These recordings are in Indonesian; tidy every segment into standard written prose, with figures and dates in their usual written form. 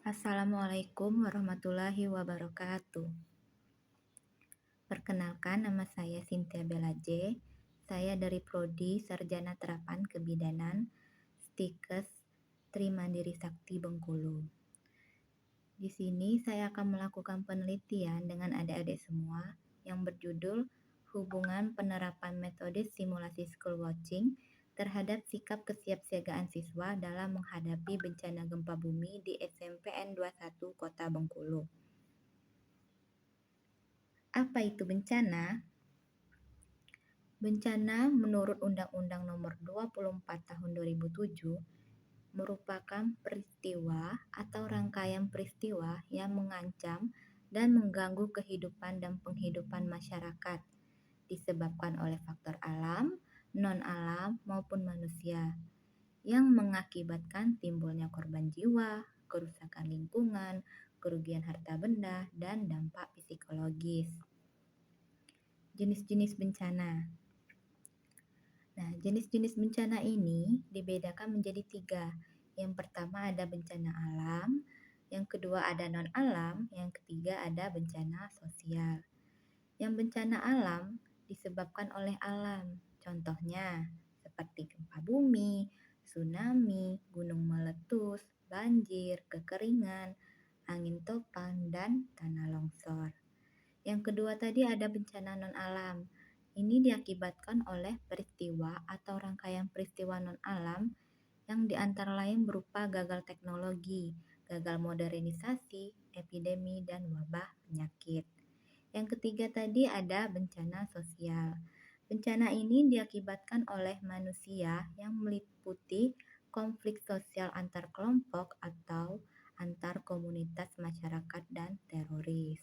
Assalamualaikum warahmatullahi wabarakatuh. Perkenalkan, nama saya Cynthia Belaje. Saya dari Prodi Sarjana Terapan Kebidanan Stikes Trimandiri Sakti Bengkulu. Di sini saya akan melakukan penelitian dengan adik-adik semua yang berjudul Hubungan Penerapan Metode Simulasi School Watching terhadap sikap kesiapsiagaan siswa dalam menghadapi bencana gempa bumi di SMPN 21 Kota Bengkulu. Apa itu bencana? Bencana menurut Undang-Undang Nomor 24 Tahun 2007 merupakan peristiwa atau rangkaian peristiwa yang mengancam dan mengganggu kehidupan dan penghidupan masyarakat disebabkan oleh faktor alam, non-alam maupun manusia yang mengakibatkan timbulnya korban jiwa, kerusakan lingkungan, kerugian harta benda, dan dampak psikologis. Jenis-jenis bencana. Nah, jenis-jenis bencana ini dibedakan menjadi 3. Yang pertama ada bencana alam, yang kedua ada non-alam, yang ketiga ada bencana sosial. Yang bencana alam disebabkan oleh alam, contohnya seperti gempa bumi, tsunami, gunung meletus, banjir, kekeringan, angin topan, dan tanah longsor. Yang kedua tadi ada bencana non-alam. Ini diakibatkan oleh peristiwa atau rangkaian peristiwa non-alam yang diantara lain berupa gagal teknologi, gagal modernisasi, epidemi, dan wabah penyakit. Yang ketiga tadi ada bencana sosial. Bencana ini diakibatkan oleh manusia yang meliputi konflik sosial antar kelompok atau antar komunitas masyarakat dan teroris.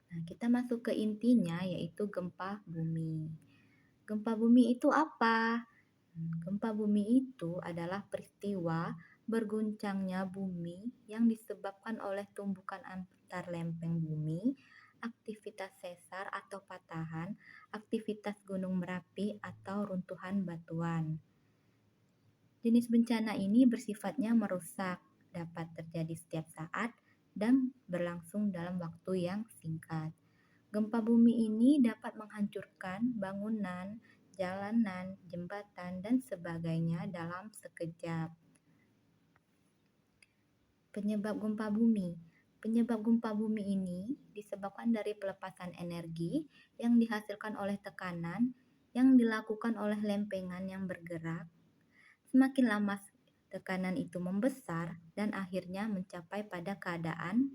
Nah, kita masuk ke intinya yaitu gempa bumi. Gempa bumi itu apa? Gempa bumi itu adalah peristiwa berguncangnya bumi yang disebabkan oleh tumbukan antar lempeng bumi, aktivitas sesar atau patahan, aktivitas gunung berapi atau runtuhan batuan. Jenis bencana ini bersifatnya merusak, dapat terjadi setiap saat, dan berlangsung dalam waktu yang singkat. Gempa bumi ini dapat menghancurkan bangunan, jalanan, jembatan, dan sebagainya dalam sekejap. Penyebab gempa bumi. Penyebab gempa bumi ini disebabkan dari pelepasan energi yang dihasilkan oleh tekanan yang dilakukan oleh lempengan yang bergerak. Semakin lama tekanan itu membesar dan akhirnya mencapai pada keadaan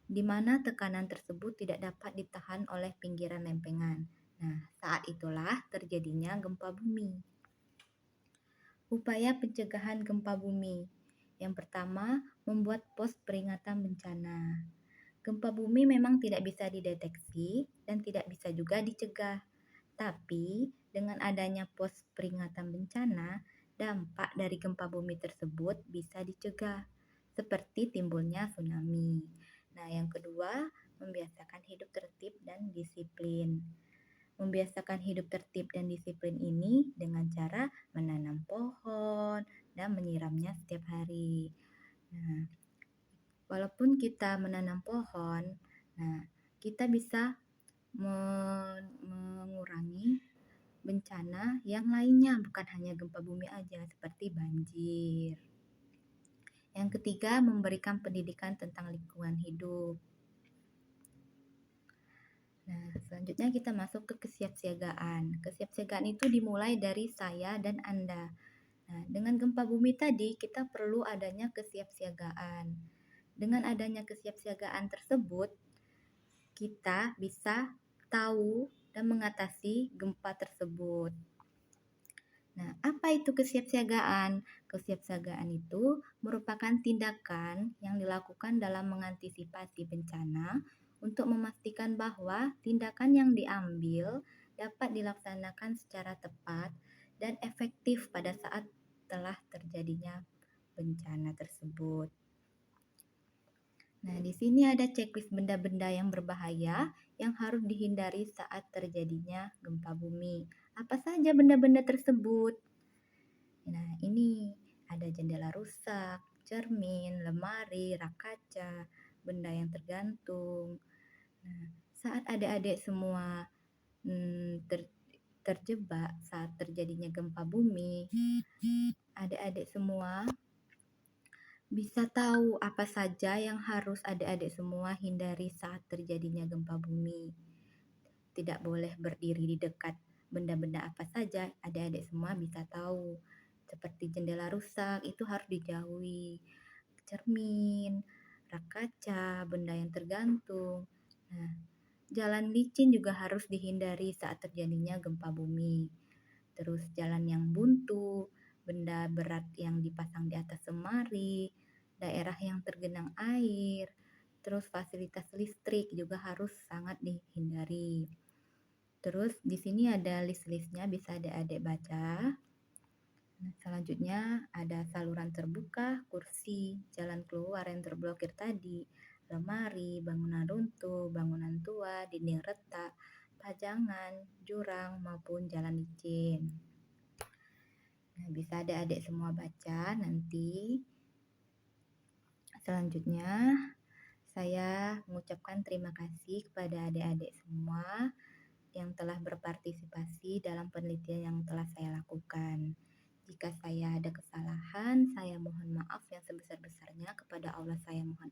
di mana tekanan tersebut tidak dapat ditahan oleh pinggiran lempengan. Nah, saat itulah terjadinya gempa bumi. Upaya pencegahan gempa bumi. Yang pertama, membuat pos peringatan bencana. Gempa bumi memang tidak bisa dideteksi dan tidak bisa juga dicegah. Tapi, dengan adanya pos peringatan bencana, dampak dari gempa bumi tersebut bisa dicegah, seperti timbulnya tsunami. Nah, yang kedua, membiasakan hidup tertib dan disiplin. Membiasakan hidup tertib dan disiplin ini dengan cara menanam pohon dan menyiramnya setiap hari. Nah, walaupun kita menanam pohon, kita bisa mengurangi bencana yang lainnya, bukan hanya gempa bumi aja, seperti banjir. Yang ketiga, memberikan pendidikan tentang lingkungan hidup. Nah, selanjutnya kita masuk ke kesiapsiagaan. Kesiapsiagaan itu dimulai dari saya dan Anda. Nah, dengan gempa bumi tadi, kita perlu adanya kesiapsiagaan. Dengan adanya kesiapsiagaan tersebut, kita bisa tahu dan mengatasi gempa tersebut. Nah, apa itu kesiapsiagaan? Kesiapsiagaan itu merupakan tindakan yang dilakukan dalam mengantisipasi bencana untuk memastikan bahwa tindakan yang diambil dapat dilaksanakan secara tepat dan efektif pada saat telah terjadinya bencana tersebut. Nah, di sini ada checklist benda-benda yang berbahaya yang harus dihindari saat terjadinya gempa bumi. Apa saja benda-benda tersebut? Nah, ini ada jendela rusak, cermin, lemari, rak kaca, benda yang tergantung. Nah, saat adik-adik semua terjebak saat terjadinya gempa bumi, adik-adik semua bisa tahu apa saja yang harus adik-adik semua hindari saat terjadinya gempa bumi. Tidak boleh berdiri di dekat benda-benda apa saja, adik-adik semua bisa tahu. Seperti jendela rusak, itu harus dijauhi. Cermin, rak kaca, benda yang tergantung. Nah, jalan licin juga harus dihindari saat terjadinya gempa bumi. Terus jalan yang buntu, benda berat yang dipasang di atas semari, daerah yang tergenang air, terus fasilitas listrik juga harus sangat dihindari. Terus di sini ada list-listnya, bisa adik-adik baca. Nah, selanjutnya ada saluran terbuka, kursi, jalan keluar yang terblokir tadi, lemari, bangunan runtuh, bangunan tua, dinding retak, pajangan, jurang, maupun jalan licin. Nah, bisa adik-adik semua baca nanti. Selanjutnya, saya mengucapkan terima kasih kepada adik-adik semua yang telah berpartisipasi dalam penelitian yang telah saya lakukan. Jika saya ada kesalahan, saya mohon maaf yang sebesar-besarnya, kepada Allah saya mohon